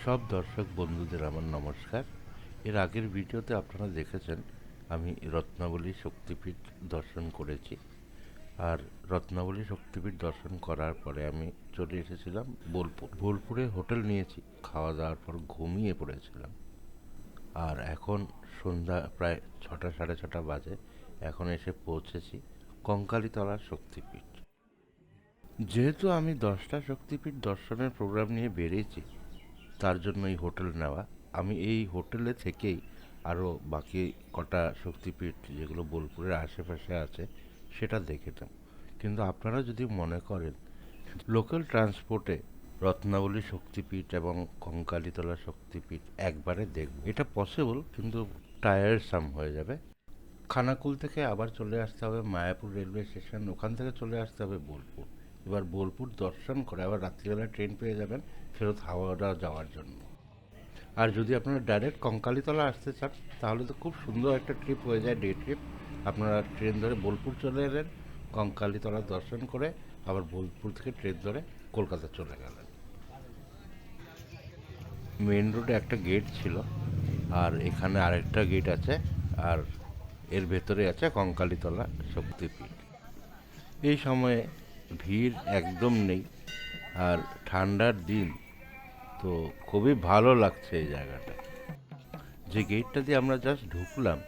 সব দর্শক বন্ধুদের আমার নমস্কার। এর আগের ভিডিওতে আপনারা দেখেছেন আমি রত্নাবলী শক্তিপীঠ দর্শন করেছি। আর রত্নাবলী শক্তিপীঠ দর্শন করার পরে আমি চলে এসেছিলাম বোলপুর। বোলপুরে হোটেল নিয়েছি, খাওয়া দাওয়ার পর ঘুমিয়ে পড়েছিলাম। আর এখন সন্ধ্যা প্রায় 6টা সাড়ে 6টা বাজে। এখন এসে পৌঁছেছি কঙ্কালীতলা শক্তিপীঠ। যেহেতু আমি 10টা শক্তিপীঠ দর্শনের প্রোগ্রাম নিয়ে বেরিয়েছি, তার জন্য এই হোটেল নেওয়া। আমি এই হোটেলে থেকেই আরও বাকি কটা শক্তিপীঠ যেগুলো বোলপুরের আশেপাশে আছে সেটা দেখে নেব। কিন্তু আপনারা যদি মনে করেন লোকাল ট্রান্সপোর্টে রত্নাবলী শক্তিপীঠ এবং কঙ্কালীতলা শক্তিপীঠ একবারে দেখব, এটা পসিবল, কিন্তু টায়ারসাম হয়ে যাবে। খানাকুল থেকে আবার চলে আসতে হবে মায়াপুর রেলওয়ে স্টেশন, ওখান থেকে চলে আসতে হবে বোলপুর। এবার বোলপুর দর্শন করে আবার রাত্রিবেলা ট্রেন পেয়ে যাবেন ফেরত হাওড়া যাওয়ার জন্য। আর যদি আপনারা ডাইরেক্ট কঙ্কালীতলা আসতে চান তাহলে তো খুব সুন্দর একটা ট্রিপ হয়ে যায়, ডে ট্রিপ। আপনারা ট্রেন ধরে বোলপুর চলে এলেন, কঙ্কালীতলা দর্শন করে আবার বোলপুর থেকে ট্রেন ধরে কলকাতা চলে গেলেন। মেন রোডে একটা গেট ছিল, আর এখানে আরেকটা গেট আছে, আর এর ভেতরে আছে কঙ্কালীতলা শক্তিপীঠ। এই সময়ে ভিড় একদম নেই, আর ঠান্ডার দিন, তো খুবই ভালো লাগছে এই জায়গাটা। যে গেটটা দিয়ে আমরা জাস্ট ঢুকলাম,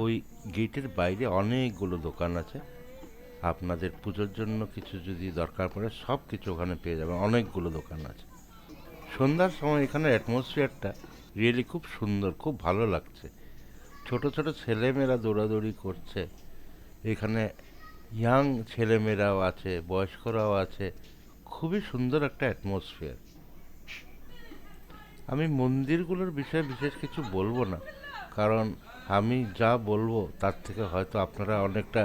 ওই গেটের বাইরে অনেকগুলো দোকান আছে। আপনাদের পুজোর জন্য কিছু যদি দরকার পড়ে সব কিছু ওখানে পেয়ে যাবেন, অনেকগুলো দোকান আছে। সন্ধ্যার সময় এখানে অ্যাটমসফিয়ারটা রিয়েলি খুব সুন্দর, খুব ভালো লাগছে। ছোট ছোট ছেলেমেয়েরা দৌড়াদৌড়ি করছে এখানে, ইয়াং ছেলেমেয়েরাও আছে, বয়স্করাও আছে। খুবই সুন্দর একটা অ্যাটমসফিয়ার। আমি মন্দিরগুলোর বিষয়ে বিশেষ কিছু বলবো না, কারণ আমি যা বলবো তার থেকে হয়তো আপনারা অনেকটা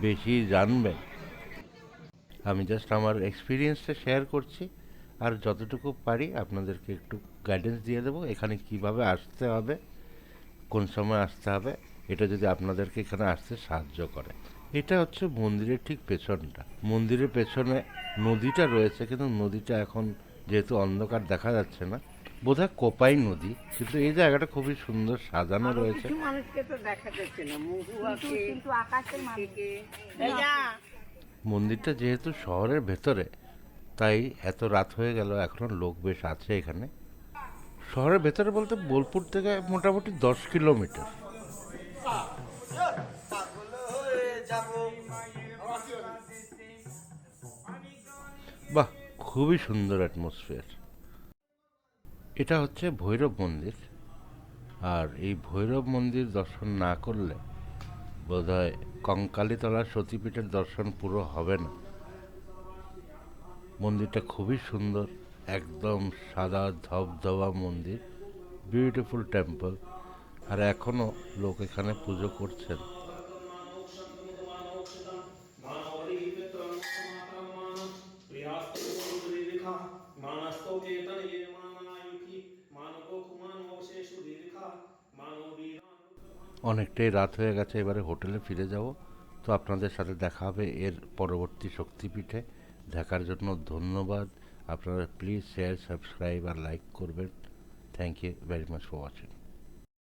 বেশি জানবেন। আমি জাস্ট আমার এক্সপিরিয়েন্সটা শেয়ার করছি, আর যতটুকু পারি আপনাদেরকে একটু গাইডেন্স দিয়ে দেবো এখানে কিভাবে আসতে হবে, কোন সময় আসতে হবে। এটা যদি আপনাদেরকে এখানে আসতে সাহায্য করে। এটা হচ্ছে মন্দিরের ঠিক পেছনটা। মন্দিরের পেছনে নদীটা রয়েছে, কিন্তু নদীটা এখন যেহেতু অন্ধকার দেখা যাচ্ছে না, বোধহয় কোপাই নদী। কিন্তু এই জায়গাটা খুবই সুন্দর সাজানো রয়েছে। মন্দিরটা যেহেতু শহরের ভেতরে, তাই এত রাত হয়ে গেল এখনো লোক বেশ আছে এখানে। শহরের ভেতরে বলতে বোলপুর থেকে মোটামুটি 10 কিলোমিটার। বাহ, খুবই সুন্দর অ্যাটমসফিয়ার। এটা হচ্ছে ভৈরব মন্দির। আর এই ভৈরব মন্দির দর্শন না করলে বোধহয় কঙ্কালীতলা সতীপীঠের দর্শন পুরো হবে না। মন্দিরটা খুবই সুন্দর, একদম সাদা ধবধবা মন্দির, বিউটিফুল টেম্পল। আর এখনো লোক এখানে পুজো করছেন। অনেকটাই রাত হয়ে গেছে, এবারে হোটেলে ফিরে যাব। তো আপনাদের সাথে দেখা হবে এর পরবর্তী শক্তিপীঠে। দেখার জন্য ধন্যবাদ। আপনারা প্লিজ শেয়ার, সাবস্ক্রাইব আর লাইক করবেন। Thank you very much for watching.